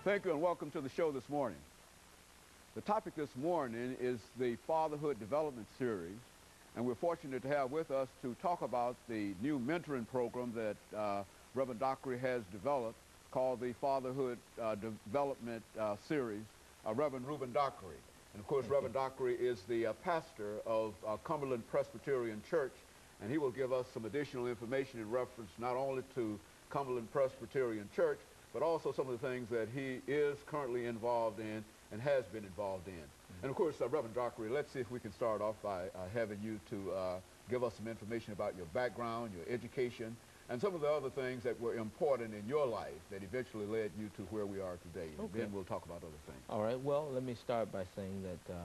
Thank you and welcome to the show this morning. The topic this morning is the Fatherhood Development Series, and we're fortunate to have with us to talk about the new mentoring program that Reverend Dockery has developed called the Fatherhood Development Series, Reverend Reuben Dockery. And of course, Reverend Dockery is the pastor of Cumberland Presbyterian Church, and he will give us some additional information in reference not only to Cumberland Presbyterian Church, but also some of the things that he is currently involved in and has been involved in. And of course, Reverend Dockery, let's see if we can start off by having you to give us some information about your background, your education, and some of the other things that were important in your life that eventually led you to where we are today. And then we'll talk about other things. All right. Well, let me start by saying that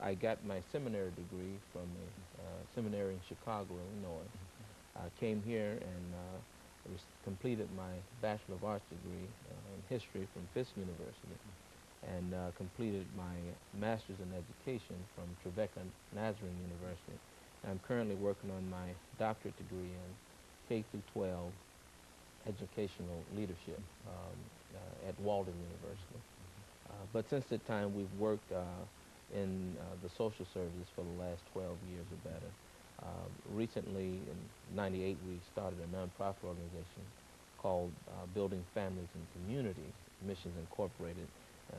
I got my seminary degree from a seminary in Chicago, Illinois. I came here and completed my Bachelor of Arts degree in history from Fisk University, and completed my Master's in Education from Trevecca Nazarene University. I'm currently working on my doctorate degree in K-12 educational leadership at Walden University. But since that time, we've worked in the social services for the last 12 years or better. Recently, in '98, we started a nonprofit organization called Building Families and Community Missions Incorporated,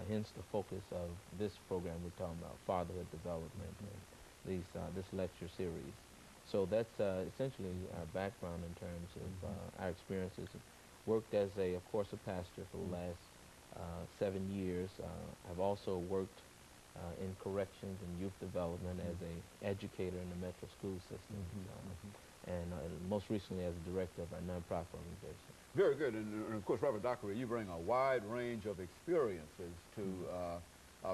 hence the focus of this program we're talking about, fatherhood development, and this lecture series. So that's essentially our background in terms of our experiences. Worked as, of course, a pastor for the last 7 years. I've also worked in corrections and youth development as an educator in the Metro school system, and most recently as a director of our nonprofit organization. Very good. And of course, Reverend Dockery, you bring a wide range of experiences to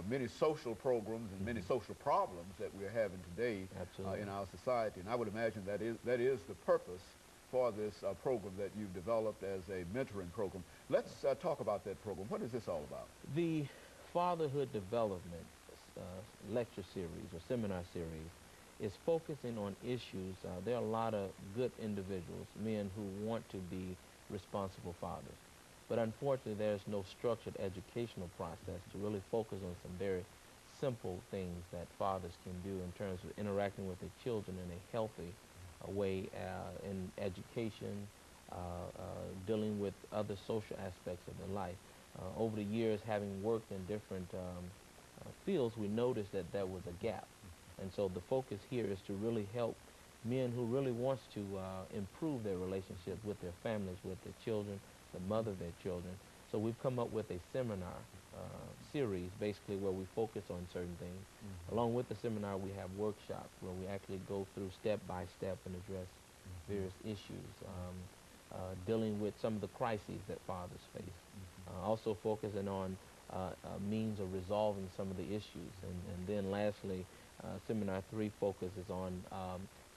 many social programs and many social problems that we're having today in our society. And I would imagine that is the purpose for this program that you've developed as a mentoring program. Let's talk about that program. What is this all about? The Fatherhood Development lecture series or seminar series is focusing on issues. There are a lot of good individuals, men who want to be responsible fathers, but unfortunately there's no structured educational process to really focus on some very simple things that fathers can do in terms of interacting with their children in a healthy way in education, dealing with other social aspects of their life. Over the years, having worked in different fields, we noticed that there was a gap. And so the focus here is to really help men who really wants to improve their relationship with their families, with their children, the mother of their children. So we've come up with a seminar series, basically, where we focus on certain things. Along with the seminar, we have workshops where we actually go through step by step and address various issues, dealing with some of the crises that fathers face. Also focusing on means of resolving some of the issues. And then lastly, Seminar 3 focuses on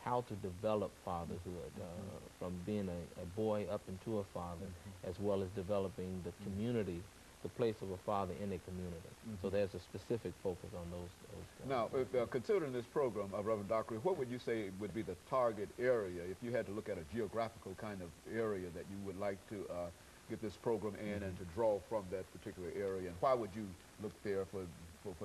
how to develop fatherhood, from being a boy up into a father, as well as developing the community, the place of a father in a community. So there's a specific focus on those Now, considering this program, Reverend Dockery, what would you say would be the target area, if you had to look at a geographical kind of area that you would like to get this program in and to draw from that particular area, and why would you look there for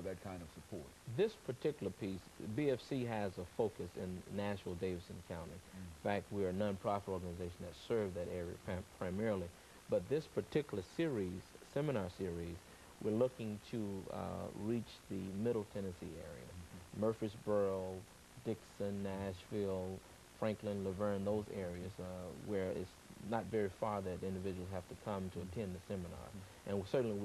that kind of support? This particular piece, BFC has a focus in Nashville-Davidson County. In fact, we're a nonprofit organization that serves that area primarily. But this particular series, seminar series, we're looking to reach the Middle Tennessee area, Murfreesboro, Dixon, Nashville, Franklin, Laverne, those areas where it's not very far that individuals have to come to attend the seminar. And certainly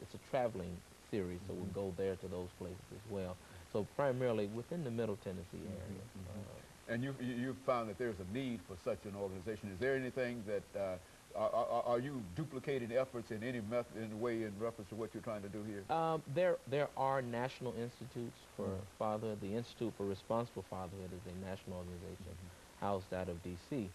it's a traveling series, so we'll go there to those places as well. So primarily within the Middle Tennessee area. And you've found that there's a need for such an organization. Is there anything that, are you duplicating efforts in any method, in a way, in reference to what you're trying to do here? There are national institutes for fatherhood. The Institute for Responsible Fatherhood is a national organization housed out of D.C.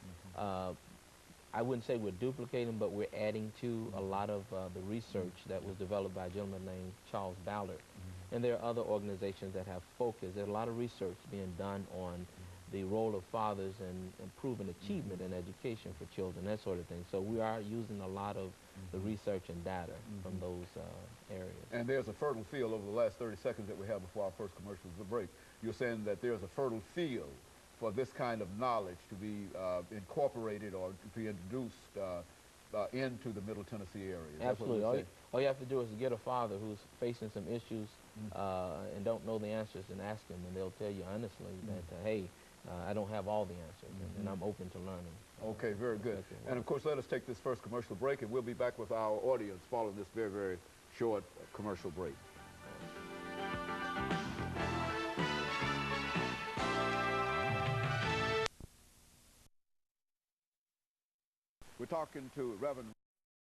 I wouldn't say we're duplicating, but we're adding to a lot of the research that was developed by a gentleman named Charles Ballard. And there are other organizations that have focused. There's a lot of research being done on the role of fathers in improving achievement and education for children, that sort of thing. So we are using a lot of the research and data from those areas. And there's a fertile field over the last 30 seconds that we have before our first commercial break. You're saying that there's a fertile field for this kind of knowledge to be incorporated or to be introduced into the Middle Tennessee area. Absolutely. All you have to do is get a father who's facing some issues and don't know the answers, and ask them, and they'll tell you honestly that, hey, I don't have all the answers, and I'm open to learning. Okay, very good. And of course, let us take this first commercial break, and we'll be back with our audience following this very, very short commercial break. We're talking to Reverend